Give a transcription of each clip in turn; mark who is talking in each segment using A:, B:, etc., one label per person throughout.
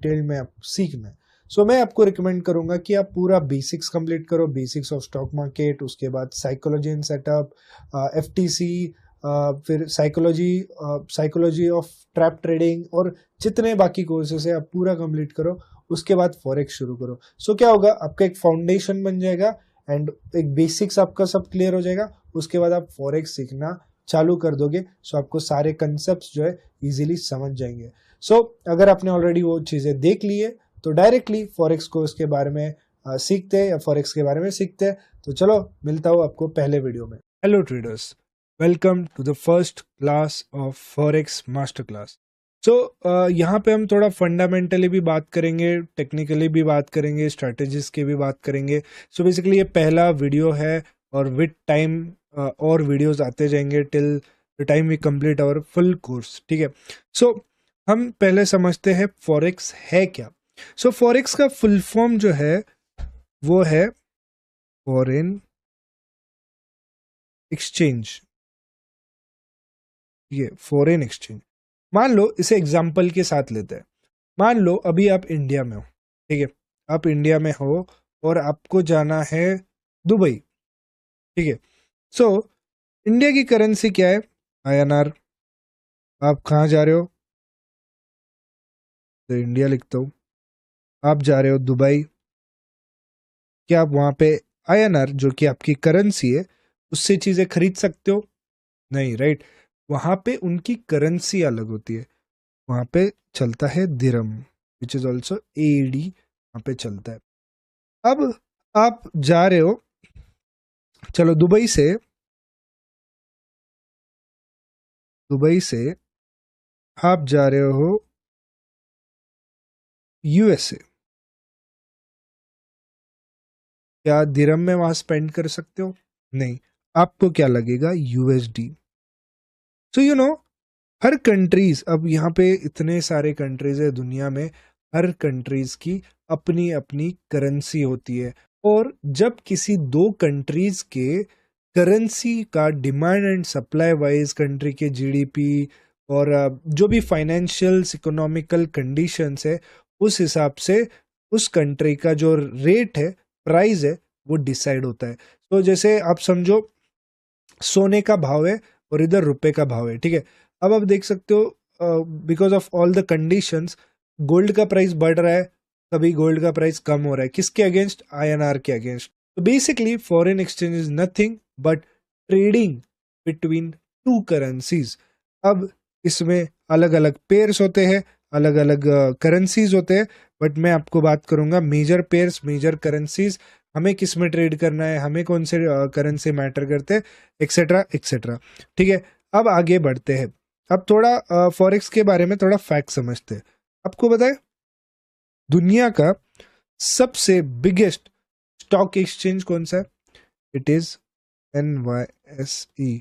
A: Detail में आपको सीखना है। सो मैं आपको रिकमेंड करूंगा कि आप पूरा बेसिक्स कंप्लीट करो, बेसिक्स ऑफ स्टॉक मार्केट, उसके बाद साइकोलॉजी एंड सेटअप, एफटीसी, फिर साइकोलॉजी ऑफ ट्रैप ट्रेडिंग, और जितने बाकी कोर्सेस है आप पूरा कंप्लीट करो। उसके बाद फॉरेक्स शुरू करो। सो क्या होगा, आपका एक फाउंडेशन बन जाएगा एंड एक बेसिक्स आपका सब क्लियर हो जाएगा। उसके बाद आप फॉरेक्स सीखना चालू कर दोगे, सो आपको सारे कंसेप्ट जो है इजीली समझ जाएंगे। सो अगर आपने ऑलरेडी वो चीजें देख ली है तो डायरेक्टली फॉरेक्स कोर्स के बारे में सीखते हैं या फॉरेक्स के बारे में सीखते हैं। तो चलो मिलता हूँ आपको पहले वीडियो में। Hello traders, welcome to the first class of forex master class. So यहाँ पे हम थोड़ा फंडामेंटली भी बात करेंगे, टेक्निकली भी बात करेंगे, स्ट्रैटेजीज की भी बात करेंगे। सो बेसिकली ये पहला वीडियो है और विद टाइम और वीडियोस आते जाएंगे till the time we complete our full course, ठीक है। सो हम पहले समझते हैं फॉरेक्स है क्या। सो फॉरेक्स का फुल फॉर्म जो है वो है फॉरेन एक्सचेंज। ये फॉरेन एक्सचेंज, मान लो इसे एग्जांपल के साथ लेते हैं। मान लो अभी आप इंडिया में हो, ठीक है, आप इंडिया में हो और आपको जाना है दुबई, ठीक है। सो इंडिया की करेंसी क्या है? INR। आप कहाँ जा रहे हो? तो इंडिया लिखता हूँ। आप जा रहे हो दुबई, क्या आप वहां पे INR जो कि आपकी करेंसी है उससे चीजें खरीद सकते हो? नहीं, राइट। वहां पे उनकी करेंसी अलग होती है, वहां पे चलता है दिरहम विच इज ऑल्सो AED, वहां पे चलता है। अब आप जा रहे हो, चलो दुबई से आप जा रहे हो USA, क्या दिरहम में वहां स्पेंड कर सकते हो? नहीं, आपको क्या लगेगा? USD। So you know, her countries, अब यहाँ पे इतने सारे कंट्रीज है दुनिया में, हर कंट्रीज की अपनी अपनी करेंसी होती है। और जब किसी दो कंट्रीज के करेंसी का demand and supply wise, country के GDP और जो भी फाइनेंशियल इकोनॉमिकल कंडीशंस है, उस हिसाब से उस कंट्री का जो रेट है, प्राइस है, वो डिसाइड होता है। तो जैसे आप समझो सोने का भाव है और इधर रुपए का भाव है, ठीक है। अब आप देख सकते हो because of all the conditions gold का प्राइस बढ़ रहा है, कभी गोल्ड का प्राइस कम हो रहा है, किसके अगेंस्ट? INR के अगेंस्ट। तो basically foreign exchange is nothing but trading between two currencies. अब इसमें अलग अलग पेयर्स होते हैं, अलग अलग करेंसीज होते हैं, बट मैं आपको बात करूंगा मेजर पेयर्स, मेजर करेंसीज, हमें किस में ट्रेड करना है, हमें कौन से करेंसी मैटर करते हैं, एक्सेट्रा एक्सेट्रा, ठीक है। अब आगे बढ़ते हैं, अब थोड़ा फॉरेक्स के बारे में थोड़ा फैक्ट समझते हैं। आपको बताए दुनिया का सबसे बिगेस्ट स्टॉक एक्सचेंज कौन सा है? It is NYSE,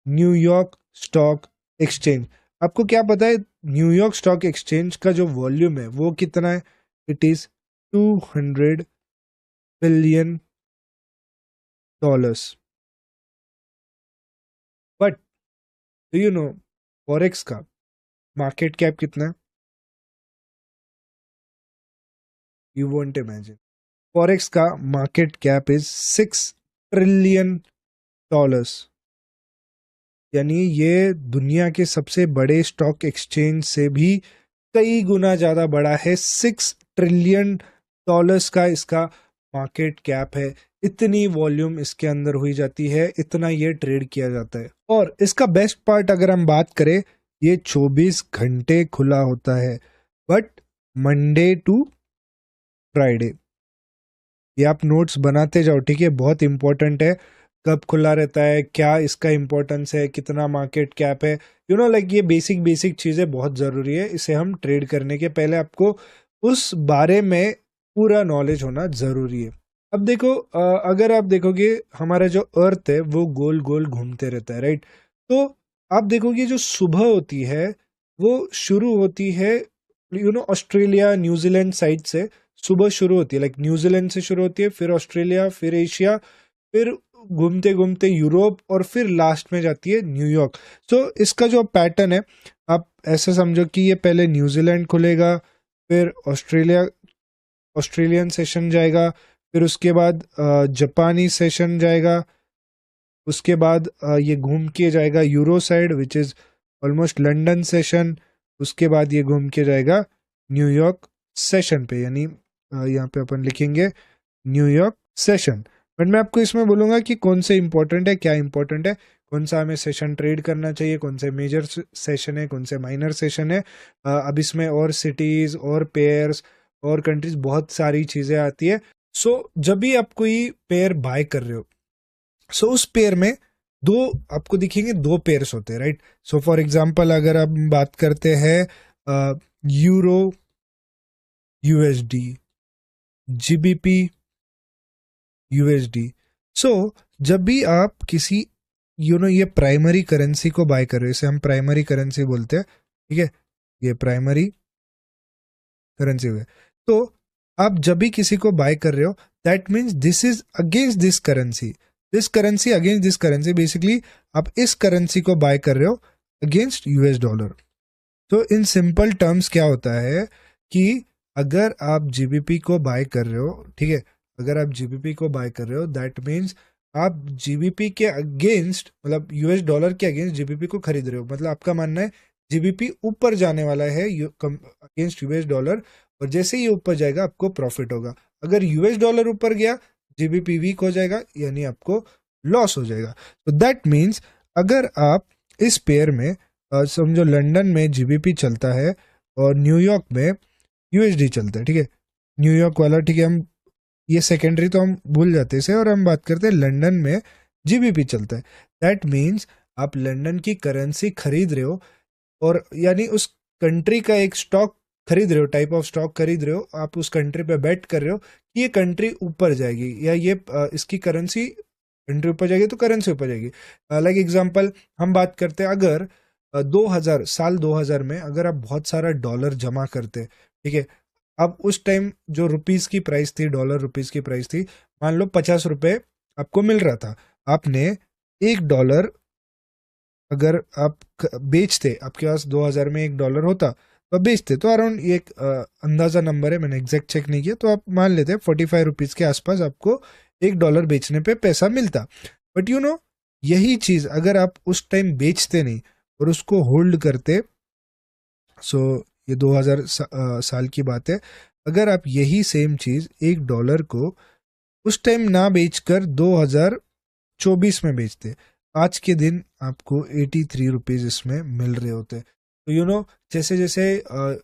A: New York stock exchange. आपको क्या पता है न्यूयॉर्क स्टॉक एक्सचेंज का जो वॉल्यूम है वो कितना है? It is $200 billion. But do you know forex का मार्केट कैप कितना है? You won't imagine. फॉरेक्स का मार्केट कैप इज $6 ट्रिलियन, यानी ये दुनिया के सबसे बड़े स्टॉक एक्सचेंज से भी कई गुना ज्यादा बड़ा है। $6 ट्रिलियन का इसका मार्केट कैप है। इतनी वॉल्यूम इसके अंदर हुई जाती है, इतना ये ट्रेड किया जाता है। और इसका बेस्ट पार्ट अगर हम बात करें, ये 24 घंटे खुला होता है, बट मंडे टू फ्राइडे। ये आप नोट्स बनाते जाओ, ठीक है, बहुत इंपॉर्टेंट है। कब खुला रहता है, क्या इसका इंपॉर्टेंस है, कितना मार्केट कैप है, यू नो लाइक ये बेसिक बेसिक चीजें बहुत जरूरी है। इसे हम ट्रेड करने के पहले आपको उस बारे में पूरा नॉलेज होना जरूरी है। अब देखो अगर आप देखोगे हमारा जो अर्थ है वो गोल गोल घूमते रहता है, राइट। तो आप देखोगे जो सुबह होती है वो शुरू होती है ऑस्ट्रेलिया न्यूजीलैंड साइड से सुबह शुरू होती है, लाइक न्यूजीलैंड से शुरू होती है, फिर ऑस्ट्रेलिया, फिर एशिया, फिर घूमते घूमते यूरोप, और फिर लास्ट में जाती है न्यूयॉर्क। सो इसका जो पैटर्न है, आप ऐसे समझो कि ये पहले न्यूजीलैंड खुलेगा, फिर ऑस्ट्रेलियन सेशन जाएगा, फिर उसके बाद जापानी सेशन जाएगा, उसके बाद ये घूम के जाएगा euro side which is almost London session, उसके बाद ये घूम के जाएगा न्यूयॉर्क सेशन पे, यानी यहाँ पे अपन लिखेंगे न्यूयॉर्क सेशन। बट मैं आपको इसमें बोलूंगा कि कौन से इंपॉर्टेंट है, क्या इंपॉर्टेंट है, कौन सा हमें सेशन ट्रेड करना चाहिए, कौन से मेजर सेशन है, कौन से माइनर सेशन है। अब इसमें और सिटीज और पेयर्स और कंट्रीज बहुत सारी चीजें आती है। सो जब भी आप कोई पेयर बाय कर रहे हो, सो उस पेयर में दो आपको दिखेंगे, दो पेयर्स होते हैं, राइट। सो फॉर एग्जांपल अगर आप बात करते हैं यूरो यूएसडी, जीबीपी यूएसडी। सो जब भी आप किसी ये प्राइमरी करेंसी को बाय कर रहे हो, इसे हम प्राइमरी करेंसी बोलते हैं, ठीक है, ये प्राइमरी करेंसी हुए। तो आप जब भी किसी को बाय कर रहे हो, that means this is against this currency, this currency against this currency, basically आप इस करेंसी को बाय कर रहे हो अगेंस्ट यूएस डॉलर। तो इन सिंपल टर्म्स क्या होता है कि अगर आप जीबीपी को बाय कर रहे हो, ठीक है, अगर आप जीबीपी को बाय कर रहे हो, दैट मीन्स आप जीबीपी के अगेंस्ट, मतलब यूएस डॉलर के अगेंस्ट जीबीपी को खरीद रहे हो। मतलब आपका मानना है जीबीपी ऊपर जाने वाला है अगेंस्ट यूएस डॉलर, और जैसे ही ऊपर जाएगा आपको प्रॉफिट होगा। अगर यूएस डॉलर ऊपर गया, जीबीपी वीक हो जाएगा, यानी आपको लॉस हो जाएगा। तो दैट मीन्स अगर आप इस पेयर में समझो लंदन में जीबीपी चलता है और न्यूयॉर्क में यूएसडी चलता है, ठीक है, न्यूयॉर्क वाला, ठीक है, हम ये सेकेंडरी तो हम भूल जाते हैं इसे, और हम बात करते हैं लंदन में जीबीपी चलता है। दैट मीन्स आप लंदन की करेंसी खरीद रहे हो, और यानी उस कंट्री का एक स्टॉक खरीद रहे हो, टाइप ऑफ स्टॉक खरीद रहे हो, आप उस कंट्री पे बेट कर रहे हो कि ये कंट्री ऊपर जाएगी, या ये इसकी करेंसी कंट्री ऊपर जाएगी तो करेंसी ऊपर जाएगी। लाइक एग्जांपल हम बात करते हैं, अगर 2000 में अगर आप बहुत सारा डॉलर जमा करते, ठीक है, अब उस टाइम जो रुपीस की प्राइस थी, डॉलर रुपीस की प्राइस थी, मान लो 50 रुपए आपको मिल रहा था, आपने $1 अगर आप बेचते, आपके पास 2000 में $1 होता तो आप बेचते, तो अराउंड एक अंदाजा नंबर है, मैंने एग्जैक्ट चेक नहीं किया, तो आप मान लेते 45 रुपीज के आसपास आपको $1 बेचने पे पैसा मिलता। बट यही चीज अगर आप उस टाइम बेचते नहीं और उसको होल्ड करते, सो ये 2000 साल की बात है, अगर आप यही सेम चीज $1 को उस टाइम ना बेचकर 2024 में बेचते, आज के दिन आपको 83 रुपीज इसमें मिल रहे होते। तो जैसे जैसे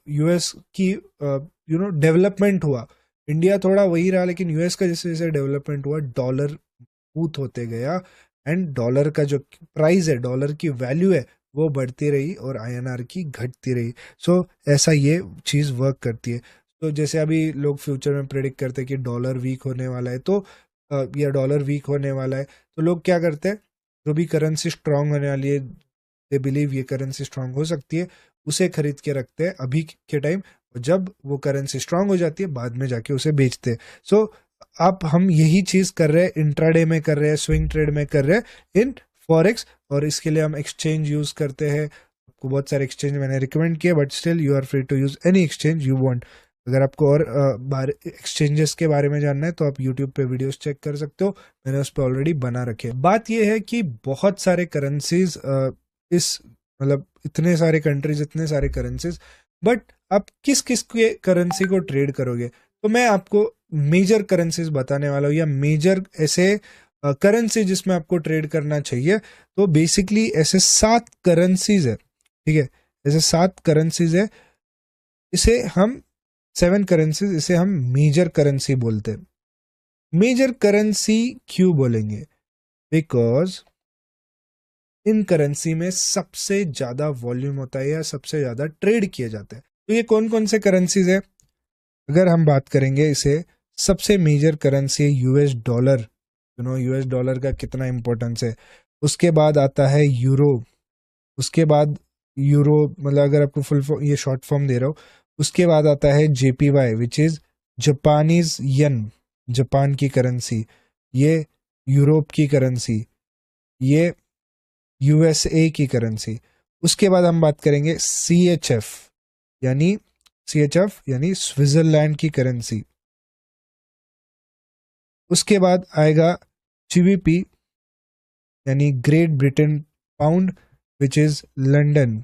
A: यूएस की डेवलपमेंट हुआ, इंडिया थोड़ा वही रहा, लेकिन यूएस का जैसे जैसे डेवलपमेंट हुआ, डॉलर मजबूत होते गया, एंड डॉलर का जो प्राइस है, डॉलर की वैल्यू है, वो बढ़ती रही और आईएनआर की घटती रही। सो ऐसा ये चीज़ वर्क करती है। तो जैसे अभी लोग फ्यूचर में प्रेडिक्ट करते हैं कि डॉलर वीक होने वाला है, तो या डॉलर वीक होने वाला है, तो लोग क्या करते हैं, जो भी करेंसी स्ट्रांग होने वाली है, दे बिलीव ये करेंसी स्ट्रांग हो सकती है, उसे खरीद के रखते हैं अभी के टाइम, जब वो करेंसी स्ट्रांग हो जाती है बाद में जाके उसे बेचते हैं। सो आप हम यही चीज कर रहे हैं, इंट्राडे में कर रहे हैं, स्विंग ट्रेड में कर रहे हैं इन फॉरेक्स, और इसके लिए हम एक्सचेंज यूज करते हैं। आपको बहुत सारे एक्सचेंज मैंने रिकमेंड किए, but still you are free to use any exchange you want. अगर आपको और एक्सचेंजेस के बारे में जानना है तो आप यूट्यूब पे वीडियोस चेक कर सकते हो, मैंने उस पर ऑलरेडी बना रखे। बात यह है कि बहुत सारे करेंसीज इस मतलब इतने सारे कंट्रीज, इतने सारे करेंसीज, बट आप किस किस के करेंसी को ट्रेड करोगे? तो मैं आपको मेजर करेंसीज बताने वाला हूँ, या मेजर ऐसे करेंसी जिसमें आपको ट्रेड करना चाहिए। तो बेसिकली ऐसे 7 करेंसीज है, ठीक है, ऐसे 7 करेंसीज है, इसे हम 7 करेंसीज, इसे हम मेजर करेंसी बोलते हैं। मेजर करेंसी क्यों बोलेंगे? बिकॉज इन करेंसी में सबसे ज्यादा वॉल्यूम होता है या सबसे ज्यादा ट्रेड किए जाते हैं। तो ये कौन कौन से करेंसीज है? अगर हम बात करेंगे, इसे सबसे मेजर करेंसी है यूएस डॉलर। यूएस डॉलर का कितना इंपॉर्टेंस है। उसके बाद आता है यूरो, उसके बाद यूरो, मतलब अगर आपको फुल फॉर्म, ये शॉर्ट फॉर्म दे रहा हूँ। उसके बाद आता है JPY which is Japanese yen, Japan की करेंसी, ये यूरोप की करेंसी, ये यूएसए की करेंसी। उसके बाद हम बात करेंगे CHF, यानी CHF यानी स्विट्जरलैंड की करेंसी। उसके बाद आएगा GBP यानी Great Britain pound which is London.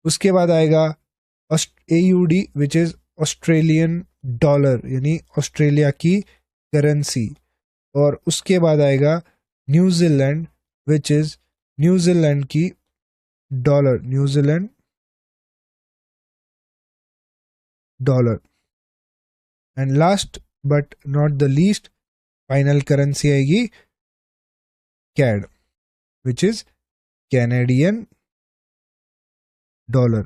A: उसके बाद आएगा AUD which is Australian dollar यानी ऑस्ट्रेलिया की करेंसी। और उसके बाद आएगा न्यूजीलैंड विच इज न्यूजीलैंड की dollar, New Zealand dollar. And last but not the least final currency आएगी CAD which is Canadian dollar.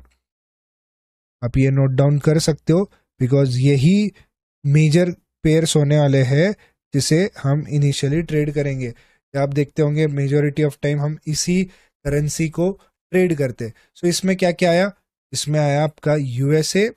A: आप ये नोट डाउन कर सकते हो बिकॉज यही मेजर पेयर्स होने वाले हैं जिसे हम इनिशियली ट्रेड करेंगे। आप देखते होंगे मेजॉरिटी ऑफ टाइम हम इसी करेंसी को ट्रेड करते। सो इसमें क्या क्या आया, इसमें आया आपका USA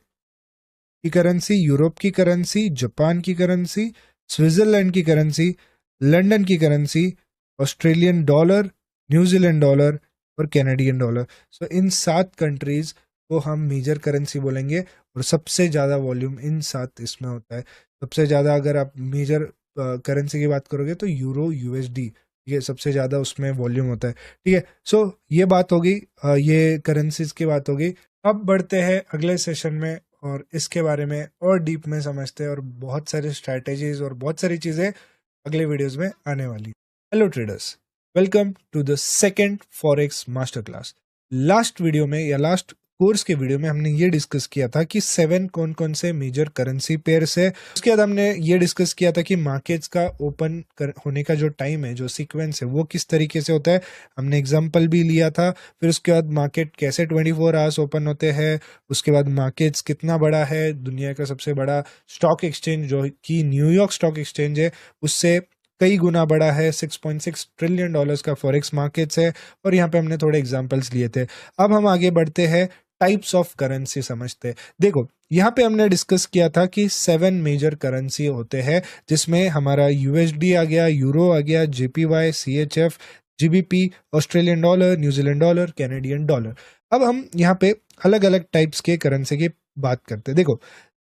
A: की करेंसी, यूरोप की करेंसी, जापान की करेंसी, स्विट्जरलैंड की करेंसी, लंदन की currency, Australian dollar, New Zealand dollar और कैनेडियन डॉलर। सो इन 7 कंट्रीज को हम मेजर करेंसी बोलेंगे और सबसे ज़्यादा वॉल्यूम इन 7 इसमें होता है। सबसे ज़्यादा अगर आप मेजर करेंसी की बात करोगे तो यूरो USD, ये सबसे ज़्यादा उसमें वॉल्यूम होता है। ठीक है, सो ये बात होगी, ये करेंसीज की बात होगी। अब बढ़ते हैं अगले सेशन में और इसके बारे में और डीप में समझते हैं और बहुत सारे स्ट्रैटेजीज और बहुत सारी चीज़ें अगले वीडियोस में आने वाली। Hello traders, welcome to the second forex master class. Last video में या लास्ट कोर्स के वीडियो में हमने ये डिस्कस किया था कि 7 कौन कौन से मेजर करेंसी पेयर्स है। उसके बाद हमने ये डिस्कस किया था कि मार्केट्स का ओपन होने का जो टाइम है, जो सीक्वेंस है, वो किस तरीके से होता है। हमने एग्जांपल भी लिया था। फिर उसके बाद मार्केट कैसे 24 आवर्स ओपन होते हैं। उसके बाद मार्केट्स कितना बड़ा है, दुनिया का सबसे बड़ा स्टॉक एक्सचेंज जो कि न्यूयॉर्क स्टॉक एक्सचेंज है उससे कई गुना बड़ा है, $6.6 ट्रिलियन का फॉरेक्स मार्केट्स है। और यहाँ पे हमने थोड़े एग्जांपल्स लिए थे। अब हम आगे बढ़ते हैं, टाइप्स ऑफ करेंसी समझते हैं। देखो यहाँ पे हमने डिस्कस किया था कि 7 मेजर करेंसी होते हैं जिसमें हमारा USD आ गया, यूरो आ गया, JPY, CHF, GBP, Australian dollar, New Zealand dollar, Canadian dollar. अब हम यहाँ पे अलग अलग टाइप्स के करेंसी की बात करते हैं। देखो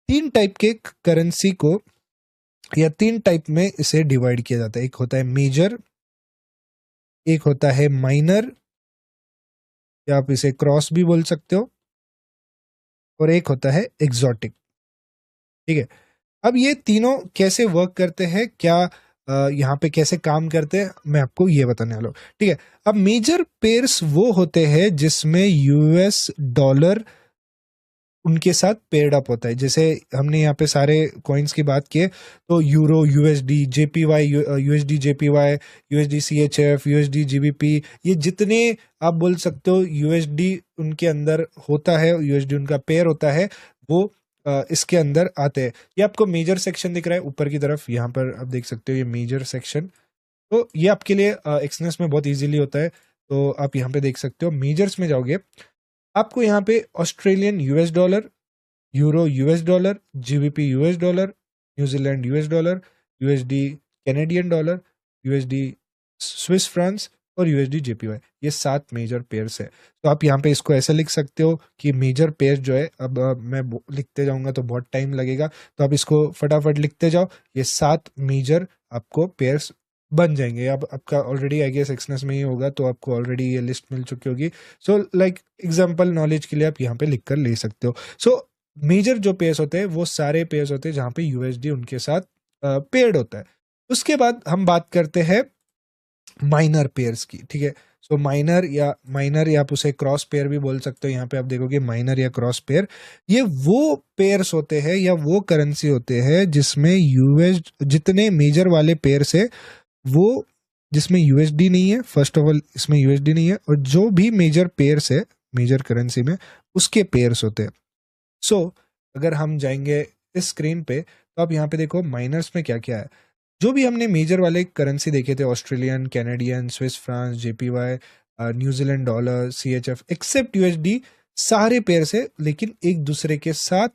A: 3 टाइप के करेंसी को या 3 टाइप में इसे डिवाइड किया जाता है। एक होता है मेजर, एक होता है माइनर या आप इसे क्रॉस भी बोल सकते हो, और एक होता है एग्जॉटिक। ठीक है, अब ये तीनों कैसे वर्क करते हैं, क्या यहाँ पे कैसे काम करते हैं, मैं आपको ये बताने वाला हूँ। ठीक है, अब मेजर पेयर्स वो होते हैं जिसमें US डॉलर उनके साथ पेयर्ड अप होता है। जैसे हमने यहाँ पे सारे कॉइन्स की बात की है तो euro USD, JPY USD JPY, USD CHF, USD GBP, ये जितने आप बोल सकते हो USD उनके अंदर होता है, USD उनका पेयर होता है, वो इसके अंदर आते हैं। ये आपको मेजर सेक्शन दिख रहा है ऊपर की तरफ, यहाँ पर आप देख सकते हो ये मेजर सेक्शन। तो ये आपके लिए एक्सनेस में बहुत इजीली होता है। तो आप यहाँ पे देख सकते हो, मेजर्स में जाओगे आपको यहाँ पे Australian US dollar, euro US dollar, GBP US dollar, New Zealand US dollar, USD Canadian dollar, USD Swiss France और USD JPY, ये 7 मेजर पेयर्स है। तो आप यहाँ पे इसको ऐसे लिख सकते हो कि मेजर पेयर जो है, अब मैं लिखते जाऊंगा तो बहुत टाइम लगेगा, तो आप इसको फटाफट लिखते जाओ। ये 7 मेजर आपको पेयर्स बन जाएंगे। अब आपका ऑलरेडी आई गेस एक्सनेस में ही होगा तो आपको ऑलरेडी ये लिस्ट मिल चुकी होगी। सो लाइक एग्जांपल नॉलेज के लिए आप यहाँ पे लिख कर ले सकते हो। सो मेजर जो पेयर्स होते हैं वो सारे पेयर्स होते हैं जहाँ पे USD उनके साथ पेयर्ड होता है। उसके बाद हम बात करते हैं माइनर पेयर्स की। ठीक है, सो माइनर या आप उसे क्रॉस पेयर भी बोल सकते हो। यहाँ पे आप देखोगे माइनर या क्रॉस पेयर, ये वो पेयर्स होते हैं या वो करेंसी होते हैं जिसमें US जितने मेजर वाले पेयर्स है वो जिसमें USD नहीं है। फर्स्ट ऑफ ऑल इसमें USD नहीं है, और जो भी मेजर पेयर्स है मेजर करेंसी में उसके पेयर्स होते हैं। सो अगर हम जाएंगे इस स्क्रीन पे तो आप यहाँ पे देखो माइनर्स में क्या क्या है। जो भी हमने मेजर वाले करेंसी देखे थे, Australian, Canadian, Swiss France, JPY, New Zealand dollar, CHF except USD, सारे पेयर्स है लेकिन एक दूसरे के साथ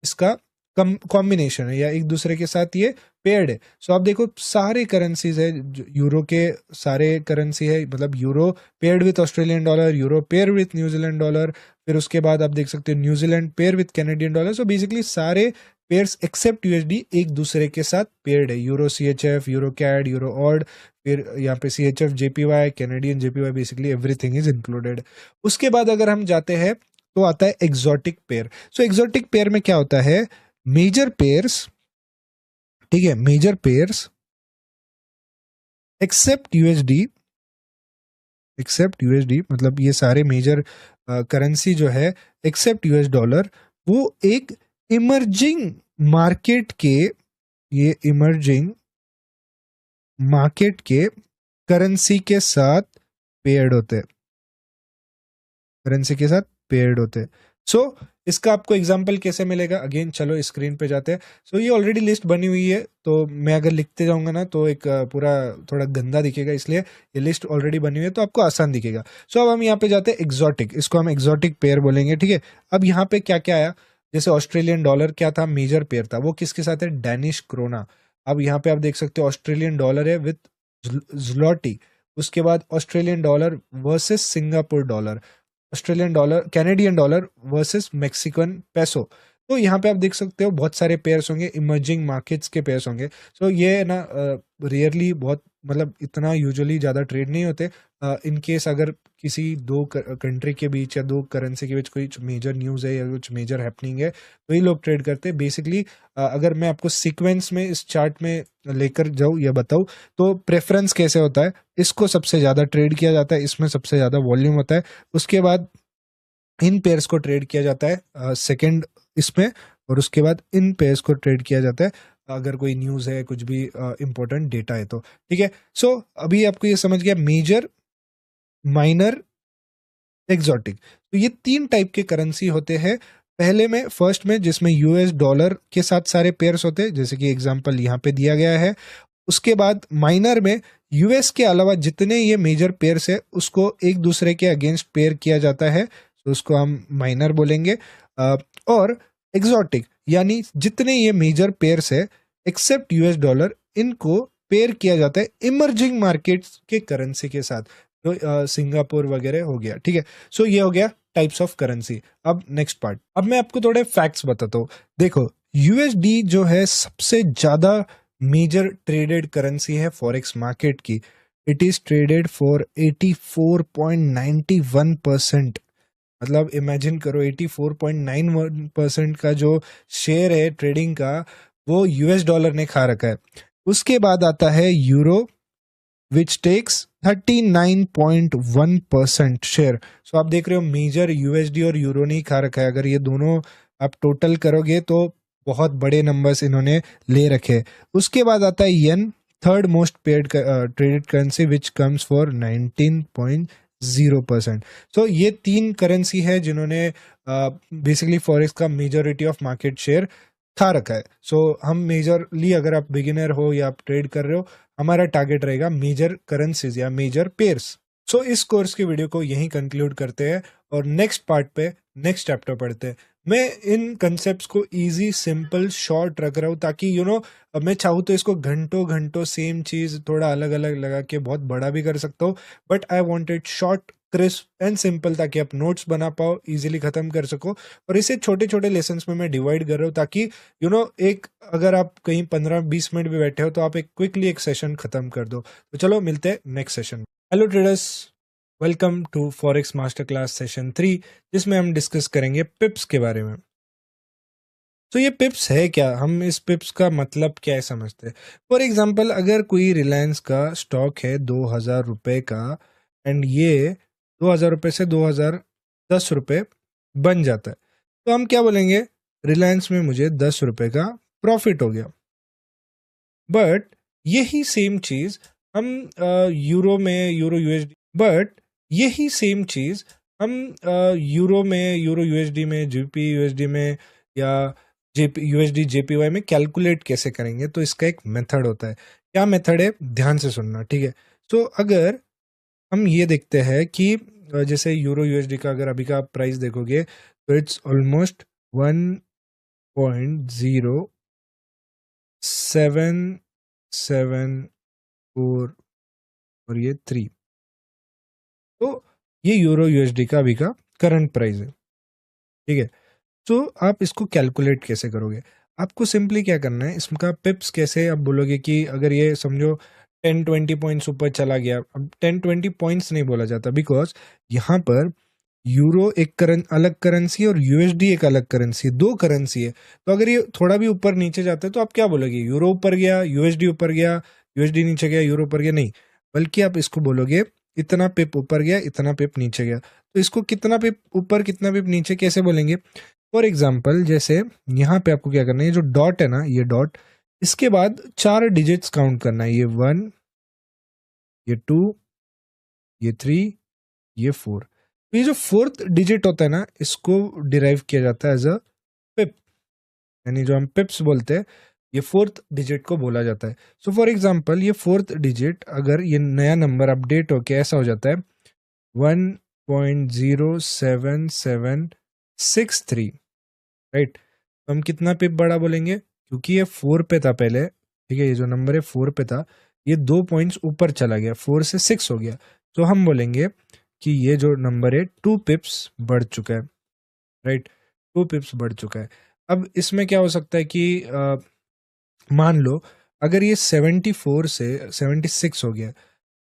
A: इसका कॉम्बिनेशन है या एक दूसरे के साथ ये पेयर्ड है। सो आप देखो सारे करेंसीज है, यूरो के सारे करेंसी है, मतलब euro paired with Australian dollar, euro pair with New Zealand dollar, फिर उसके बाद आप देख सकते हो New Zealand pair with Canadian dollar. So basically सारे पेयर्स एक्सेप्ट यूएसडी एक दूसरे के साथ पेयर्ड है, euro CHF, euro CAD, euro AUD, फिर यहाँ पे CHF JPY, Canadian JPY, basically everything is included. उसके बाद अगर हम जाते हैं तो आता है exotic pair. So exotic pair में क्या होता है, मेजर पेयर्स, ठीक है, major pairs except USD, except USD मतलब ये सारे मेजर करेंसी जो है एक्सेप्ट यूएस डॉलर, वो एक इमर्जिंग मार्केट के, ये इमर्जिंग मार्केट के करेंसी के साथ पेयर्ड होते हैं, करेंसी के साथ पेयर्ड होते हैं। सो इसका आपको एग्जांपल कैसे मिलेगा, अगेन चलो स्क्रीन पे जाते हैं। सो ये ऑलरेडी लिस्ट बनी हुई है, तो मैं अगर लिखते जाऊंगा ना तो एक पूरा थोड़ा गंदा दिखेगा, इसलिए ये लिस्ट ऑलरेडी बनी हुई है तो आपको आसान दिखेगा। सो अब हम यहाँ पे जाते हैं एक्सोटिक, इसको हम एक्सोटिक पेयर बोलेंगे, ठीक है। अब यहाँ पे क्या क्या आया, जैसे ऑस्ट्रेलियन डॉलर क्या था, मेजर पेयर था, वो किसके साथ है, डैनिश क्रोना। अब यहाँ पे आप देख सकते हो ऑस्ट्रेलियन डॉलर है विथ ज़्लोटी, उसके बाद Australian dollar versus Singapore dollar, Australian dollar, Canadian dollar versus Mexican peso. तो यहाँ पे आप देख सकते हो बहुत सारे पेयर्स होंगे, इमर्जिंग मार्केट्स के पेयर्स होंगे। सो ये ना रियरली बहुत, मतलब इतना यूजुअली ज़्यादा ट्रेड नहीं होते। इन केस अगर किसी दो कंट्री के बीच या दो करेंसी के बीच कोई मेजर न्यूज़ है या कुछ मेजर हैपनिंग है तो ही लोग ट्रेड करते हैं। बेसिकली अगर मैं आपको सीक्वेंस में इस चार्ट में लेकर जाऊँ या बताऊँ तो प्रेफरेंस कैसे होता है, इसको सबसे ज़्यादा ट्रेड किया जाता है, इसमें सबसे ज़्यादा वॉल्यूम होता है। उसके बाद इन पेयर्स को ट्रेड किया जाता है सेकंड इसमें, और उसके बाद इन पेयर्स को ट्रेड किया जाता है अगर कोई न्यूज़ है, कुछ भी इंपॉर्टेंट डेटा है तो, ठीक है। सो अभी आपको ये समझ गया मेजर, माइनर, एक्सोटिक। तो ये तीन टाइप के करेंसी होते हैं। पहले में फर्स्ट में जिसमें यूएस डॉलर के साथ सारे पेयर्स होते हैं, जैसे कि एग्जांपल यहाँ पे दिया गया है। उसके बाद माइनर में यूएस के अलावा जितने ये मेजर पेयर्स है उसको एक दूसरे के अगेंस्ट पेयर किया जाता है, तो उसको हम माइनर बोलेंगे। और एक्सोटिक यानी जितने ये मेजर पेयर्स है एक्सेप्ट यूएस डॉलर, इनको पेयर किया जाता है इमर्जिंग मार्केट्स के करेंसी के साथ, तो सिंगापुर वगैरह हो गया, ठीक है। सो ये हो गया टाइप्स ऑफ करेंसी। अब नेक्स्ट पार्ट, अब मैं आपको थोड़े फैक्ट्स बताता हूँ। देखो यूएसडी जो है सबसे ज्यादा मेजर ट्रेडेड करेंसी है फॉरेक्स मार्केट की। It is traded for 84.91%। मतलब इमेजिन करो 84.91% का जो शेयर है ट्रेडिंग का वो यूएस डॉलर ने खा रखा है। उसके बाद आता है यूरो विच टेक्स 39.1% शेयर। सो आप देख रहे हो मेजर यूएसडी और यूरो ने ही खा रखा है। अगर ये दोनों आप टोटल करोगे तो बहुत बड़े नंबर्स इन्होंने ले रखे। उसके बाद आता है yen, third most paid traded currency which comes for 19.0%। So ये तीन करेंसी है जिन्होंने बेसिकली फॉरेक्स का मेजोरिटी ऑफ मार्केट शेयर खा रखा है। सो हम मेजरली, अगर आप बिगिनर हो या आप ट्रेड कर रहे हो, हमारा टारगेट रहेगा मेजर करेंसीज या मेजर पेयर्स। सो इस कोर्स की वीडियो को यहीं कंक्लूड करते हैं और नेक्स्ट पार्ट पे नेक्स्ट चैप्टर पढ़ते हैं। मैं इन कंसेप्ट्स को इजी, सिंपल, शॉर्ट रख रहा हूँ ताकि मैं चाहूँ तो इसको घंटों घंटों सेम चीज थोड़ा अलग अलग लगा के बहुत बड़ा भी कर सकता हूँ, but I want it short, crisp and simple, ताकि आप नोट्स बना पाओ, इजीली खत्म कर सको। और इसे छोटे छोटे लेसन्स में मैं डिवाइड कर रहा हूँ ताकि एक, अगर आप कहीं 15-20 मिनट भी बैठे हो तो आप क्विकली एक सेशन खत्म कर दो। तो चलो मिलते हैं next session. Hello traders, welcome to forex master class session 3, जिसमें हम डिस्कस करेंगे पिप्स के बारे में। तो ये पिप्स है क्या, हम इस पिप्स का मतलब क्या है समझते हैं। फॉर एग्जाम्पल, अगर कोई रिलायंस का स्टॉक है 2000 रुपए का एंड ये 2000 रुपए से 2010 रुपए बन जाता है, तो हम क्या बोलेंगे, रिलायंस में मुझे 10 रुपए का प्रॉफिट हो गया। बट यही सेम चीज हम यूरो में, यूरो यूएसडी, बट यही सेम चीज हम यूरो में, यूरो यूएसडी में, जीपी यूएसडी में या जेपी यूएसडी जेपीवाई में कैलकुलेट कैसे करेंगे। तो इसका एक मेथड होता है। क्या मेथड है, ध्यान से सुनना, ठीक है। तो अगर हम ये देखते हैं कि जैसे यूरो यूएसडी का अगर अभी का प्राइस देखोगे तो इट्स ऑलमोस्ट 1.0774 और ये 3। तो ये यूरो यूएसडी का अभी का करंट प्राइस है, ठीक है। तो आप इसको कैलकुलेट कैसे करोगे? आपको सिंपली क्या करना है, इसका पिप्स कैसे आप बोलोगे कि अगर ये समझो 10-20 पॉइंट्स ऊपर चला गया, अब 10-20 पॉइंट्स नहीं बोला जाता, बिकॉज यहाँ पर यूरो एक अलग करेंसी और यूएसडी एक अलग करेंसी, दो करेंसी है। तो अगर ये थोड़ा भी ऊपर नीचे जाता है तो आप क्या बोलोगे, यूरो ऊपर गया, यूएसडी ऊपर गया, यूएसडी नीचे गया, यूरो ऊपर गया? नहीं, बल्कि आप इसको बोलोगे इतना पिप ऊपर गया, इतना पिप नीचे गया। तो इसको कितना पिप ऊपर कितना पिप नीचे कैसे बोलेंगे? फॉर एग्जाम्पल जैसे यहाँ पे आपको क्या करना है, ये जो डॉट है ना, ये डॉट, इसके बाद 4 डिजिट्स काउंट करना है, ये 1, ये 2, ये 3, ये 4। तो ये जो 4th डिजिट होता है ना, इसको डिराइव किया जाता है एज अ पिप, यानी जो हम पिप्स बोलते हैं, ये 4th डिजिट को बोला जाता है। सो फॉर एग्जाम्पल ये 4th डिजिट, अगर ये नया नंबर अपडेट होके ऐसा हो जाता है 1.07763, राइट, तो हम कितना पिप बड़ा बोलेंगे? क्योंकि ये 4 पे था पहले, ठीक है, ये जो नंबर है 4 पे था, ये 2 पॉइंट्स ऊपर चला गया, 4 से 6 हो गया, तो हम बोलेंगे कि ये जो नंबर है 2 पिप्स बढ़ चुका है, राइट, 2 पिप्स बढ़ चुका है। अब इसमें क्या हो सकता है कि मान लो अगर ये 74 से 76 हो गया,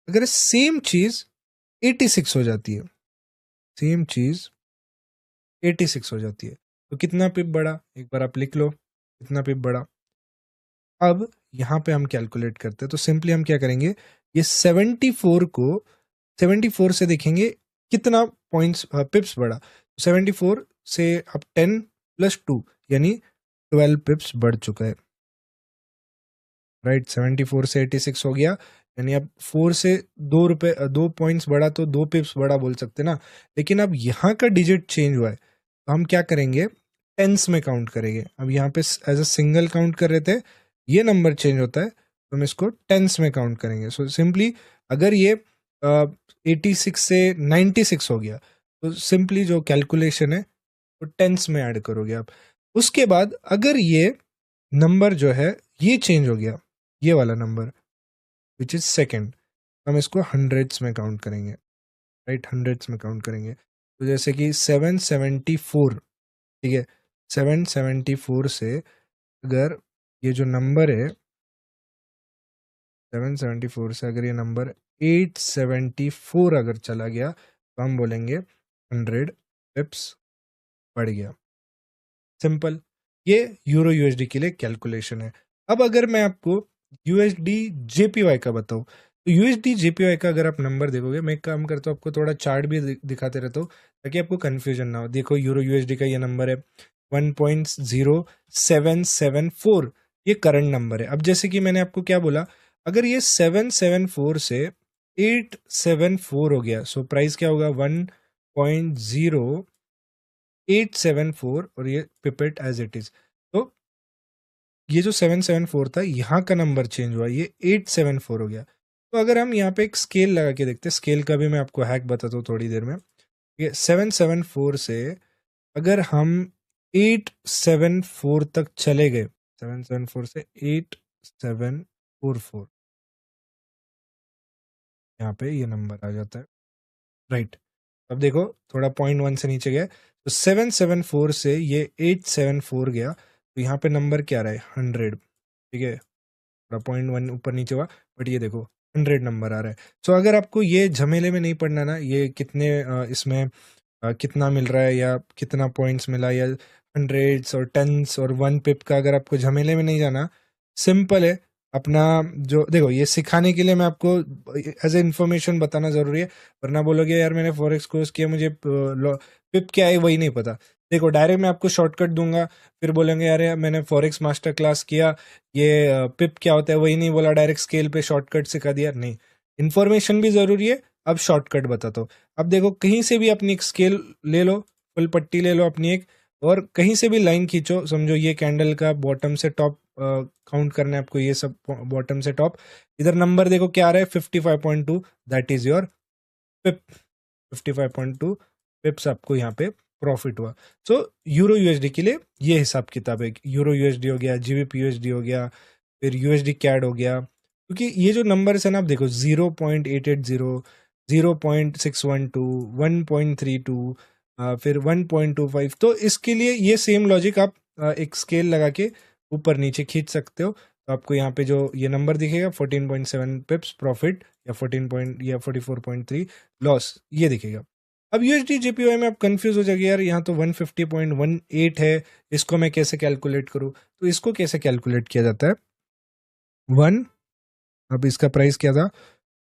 A: अगर सेम चीज 86 हो जाती है, सेम चीज 86 हो जाती है, तो कितना पिप बढ़ा? एक बार आप लिख लो कितना पिप बढ़ा। अब यहाँ पे हम कैलकुलेट करते हैं, तो सिंपली हम क्या करेंगे, ये 74 को 74 से देखेंगे कितना पॉइंट्स पिप्स बढ़ा। 74 से अब 10 + 2 यानी 12 पिप्स बढ़ चुका है, राइट। 74 से 86 हो गया, यानी अब 4 से 2 पॉइंट्स बढ़ा, तो 2 पिप्स बढ़ा बोल सकते ना। लेकिन अब यहाँ का डिजिट चेंज हुआ है, तो हम क्या करेंगे, टेंस में काउंट करेंगे। अब यहाँ पे एज अ सिंगल काउंट कर रहे थे, ये नंबर चेंज होता है तो हम इसको टेंस में काउंट करेंगे। सो सिंपली अगर ये 86 से 96 हो गया, तो सिंपली जो कैलकुलेशन है वो टेंस में ऐड करोगे आप। उसके बाद अगर ये नंबर जो है ये चेंज हो गया, ये वाला नंबर विच इज सेकेंड, हम इसको हंड्रेड्स में काउंट करेंगे, राइट, हंड्रेड्स में काउंट करेंगे। तो जैसे कि 774, ठीक है, 774 से अगर ये जो नंबर है 774 से अगर ये नंबर 874 अगर चला गया, तो हम बोलेंगे 100 पिप्स बढ़ गया। सिंपल, ये यूरो यूएसडी के लिए कैलकुलेशन है। अब अगर मैं आपको यूएसडी जेपीवाई का बताऊं, तो यूएसडी जेपीवाई का अगर आप नंबर देखोगे, मैं एक काम करता हूँ आपको थोड़ा चार्ट भी दिखाते रहता हूँ ताकि आपको कंफ्यूजन ना हो। देखो यूरो यूएसडी का ये नंबर है 1.0774, ये करंट नंबर है। अब जैसे कि मैंने आपको क्या बोला, अगर ये 774 से 874 हो गया, सो प्राइस क्या होगा 1.0874 और ये पिपेट एज इट इज। तो ये जो 774 था, यहाँ का नंबर चेंज हुआ, ये 874 हो गया। तो अगर हम यहाँ पे एक स्केल लगा के देखते हैं, स्केल का भी मैं आपको हैक बताता हूँ थोड़ी देर में। ये 774 से अगर हम 874 तक चले गए, 774 से 8744, यहाँ पे ये नंबर आ जाता है, राइट। अब देखो थोड़ा 0.1 से नीचे गया, तो 774 से ये 874 गया, तो यहाँ पे नंबर क्या रहा है 100, ठीक है, थोड़ा 0.1 ऊपर नीचे हुआ, बट ये देखो 100 नंबर आ रहा है। सो अगर आपको ये झमेले में नहीं पड़ना ना, ये कितने इसमें कितना मिल रहा है या कितना पॉइंट्स मिला या हंड्रेड्स और टेंस और 1 पिप का, अगर आपको झमेले में नहीं जाना, सिंपल है अपना जो देखो, ये सिखाने के लिए मैं आपको एज ए इन्फॉर्मेशन बताना जरूरी है, वरना बोलोगे यार मैंने फॉरेक्स कोर्स किया, मुझे पिप क्या है वही नहीं पता। देखो डायरेक्ट मैं आपको शॉर्टकट दूंगा, फिर बोलेंगे यार मैंने फॉरेक्स मास्टर क्लास किया, ये पिप क्या होता है वही नहीं बोला, डायरेक्ट स्केल पे शॉर्टकट सिखा दिया। नहीं, इन्फॉर्मेशन भी जरूरी है, अब शॉर्टकट बताता हूँ। अब देखो कहीं से भी अपनी एक स्केल ले लो, फुल पट्टी ले लो अपनी एक, और कहीं से भी लाइन खींचो, समझो ये कैंडल का बॉटम से टॉप काउंट करना है आपको, ये सब बॉटम से टॉप, इधर नंबर देखो क्या आ रहा है 55.2, दैट इज योर पिप। 55.2 पिप्स आपको यहाँ पे प्रॉफिट हुआ। सो यूरो यूएसडी के लिए ये हिसाब किताब है, यूरो यूएसडी हो गया, जीबीपी यूएसडी हो गया, फिर यूएसडी कैड हो गया, क्योंकि ये जो नंबर्स है ना, आप देखो 0.880, 0.612, 1.32, फिर 1.25, तो इसके लिए ये सेम लॉजिक आप एक स्केल लगा के ऊपर नीचे खींच सकते हो, तो आपको यहाँ पे जो ये नंबर दिखेगा 14.7 पिप्स प्रॉफिट, या 14 पॉइंट या 44.3 लॉस, ये दिखेगा। अब यूएसडी जेपीवाई में आप कंफ्यूज हो जाएगी, यार यहाँ तो 150.18 है, इसको मैं कैसे कैलकुलेट करूँ? तो इसको कैसे कैलकुलेट किया जाता है, अब इसका प्राइस क्या था,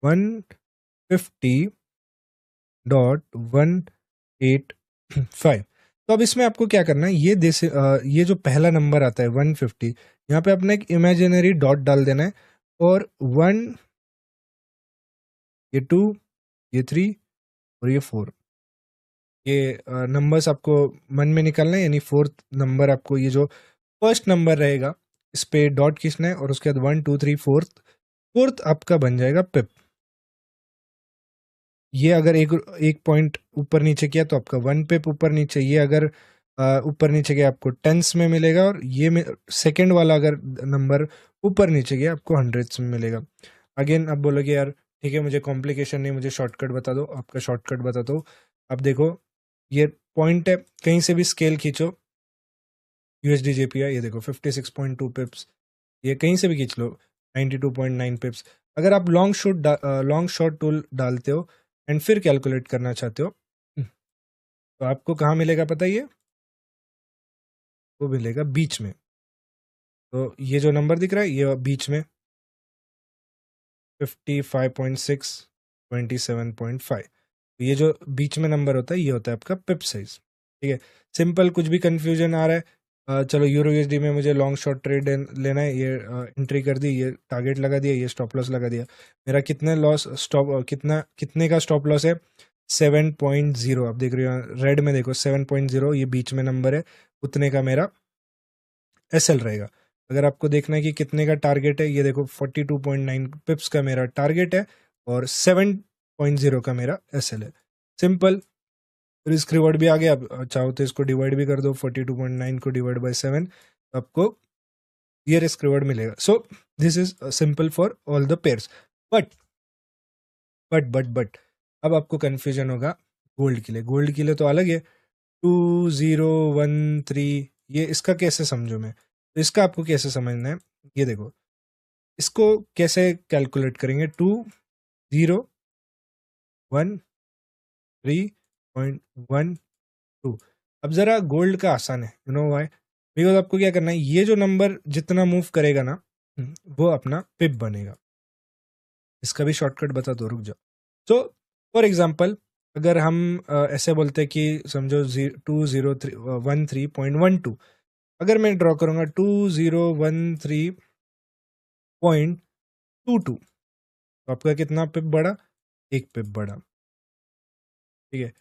A: 150.185। तो अब इसमें आपको क्या करना है, ये जो पहला नंबर आता है 150, यहाँ पे अपना एक इमेजिनरी डॉट डाल देना है, और 1, ये 2, ये 3 और ये 4, ये नंबर्स आपको मन में निकालना है, यानी फोर्थ नंबर आपको, ये जो फर्स्ट नंबर रहेगा इस पे डॉट खींचना है, और उसके बाद 1 2 3 फोर्थ आपका बन जाएगा पिप। ये अगर एक पॉइंट ऊपर नीचे किया तो आपका 1 पिप ऊपर नीचे, ये अगर ऊपर नीचे गया आपको टेंस में मिलेगा, और ये सेकेंड वाला अगर नंबर ऊपर नीचे गया आपको हंड्रेड्स में मिलेगा। अगेन आप बोलोगे यार ठीक है, मुझे कॉम्प्लिकेशन नहीं, मुझे शॉर्टकट बता दो, आपका शॉर्टकट बता दो। अब देखो ये पॉइंट है, कहीं से भी स्केल खींचो, यूएसडी जेपीआई, ये देखो 56.2 पिप्स, ये कहीं से भी खींच लो 92.9 पिप्स। अगर आप लॉन्ग शॉट टूल डालते हो एंड फिर कैलकुलेट करना चाहते हो, तो आपको कहाँ मिलेगा पता है, ये वो मिलेगा बीच में। तो ये जो नंबर दिख रहा है ये बीच में 55.6, 27.5, ये जो बीच में नंबर होता है ये होता है आपका पिप साइज। ठीक है, सिंपल। कुछ भी कंफ्यूजन आ रहा है, चलो यूरो यूएसडी में मुझे लॉन्ग शॉर्ट ट्रेड लेना है, ये एंट्री कर दी, ये टारगेट लगा दिया, ये स्टॉप लॉस लगा दिया, मेरा कितने लॉस स्टॉप कितने का स्टॉप लॉस है 7.0, आप देख रहे हो रेड में, देखो 7.0, ये बीच में नंबर है, उतने का मेरा एसएल रहेगा। अगर आपको देखना है कि कितने का टारगेट है, ये देखो 42.9 पिप्स का मेरा टारगेट है और 7.0 का मेरा एसएल है। सिंपल, रिस्क रिवॉर्ड भी आ गया। आप चाहो तो इसको डिवाइड भी कर दो, 42.9 को डिवाइड बाय 7, आपको ये रिस्क रिवॉर्ड मिलेगा। So this is simple for all the pairs. But अब आपको कंफ्यूजन होगा गोल्ड के लिए। गोल्ड के लिए तो अलग है, 2013, ये इसका कैसे समझो मैं, तो इसका आपको कैसे समझना है, ये देखो इसको कैसे कैलकुलेट करेंगे, 2013.12। अब जरा गोल्ड का आसान है, यू नो व्हाई, बिकॉज आपको क्या करना है, ये जो नंबर जितना मूव करेगा ना वो अपना पिप बनेगा। इसका भी शॉर्टकट बता दो, रुक जाओ। तो फॉर एग्जाम्पल अगर हम ऐसे बोलते हैं कि समझो 2013.12, अगर मैं ड्रॉ करूंगा 2013.22, तो आपका कितना पिप बढ़ा, एक पिप बढ़ा। ठीक है,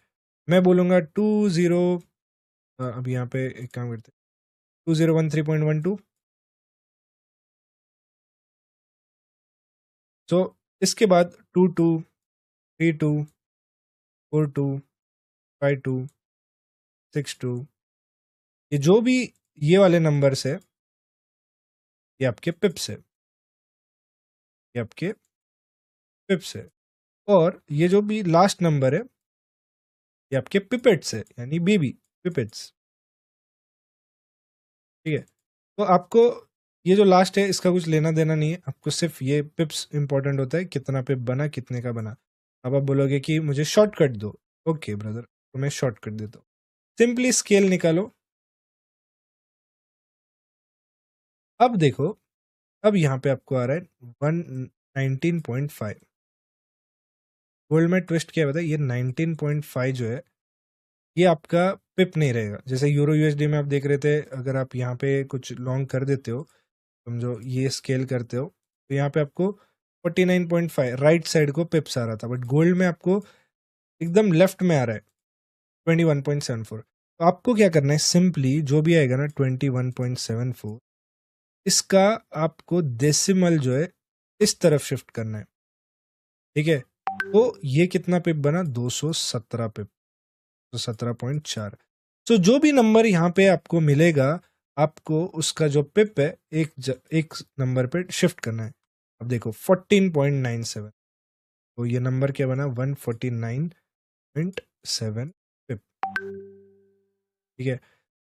A: मैं बोलूंगा 20, अब यहाँ पे एक काम करते हैं, 2013.12, तो इसके बाद 22, 32, 42, 52, 62, ये जो भी ये वाले नंबर्स है ये आपके पिप्स है, ये आपके पिप्स है, और ये जो भी लास्ट नंबर है ये आपके पिपेट्स है, यानी बेबी पिपेट्स। ठीक है, तो आपको ये जो लास्ट है इसका कुछ लेना देना नहीं है, आपको सिर्फ ये पिप्स इंपॉर्टेंट होता है, कितना पिप बना, कितने का बना। अब आप बोलोगे कि मुझे शॉर्टकट दो, ओके ब्रदर, तो मैं शॉर्टकट देता हूँ। सिंपली स्केल निकालो। अब देखो, अब यहाँ पे आपको आ रहा है 119.5। गोल्ड में ट्विस्ट क्या है, ये 19.5 जो है ये आपका पिप नहीं रहेगा। जैसे यूरो यूएसडी में आप देख रहे थे, अगर आप यहाँ पे कुछ लॉन्ग कर देते हो, समझो ये स्केल करते हो, तो यहाँ पे आपको 49.5 राइट साइड को पिप्स आ रहा था, बट गोल्ड में आपको एकदम लेफ्ट में आ रहा है 21.74। तो आपको क्या करना है, सिंपली जो भी आएगा ना 21.74, इसका आपको डेसिमल जो है इस तरफ शिफ्ट करना है। ठीक है, तो ये कितना पिप बना, 217 पिप, तो 17.4। सो जो भी नंबर यहाँ पे आपको मिलेगा, आपको उसका जो पिप है एक नंबर पे शिफ्ट करना है। अब देखो 14.97, तो ये नंबर क्या बना, 149.7 पिप, ठीक है।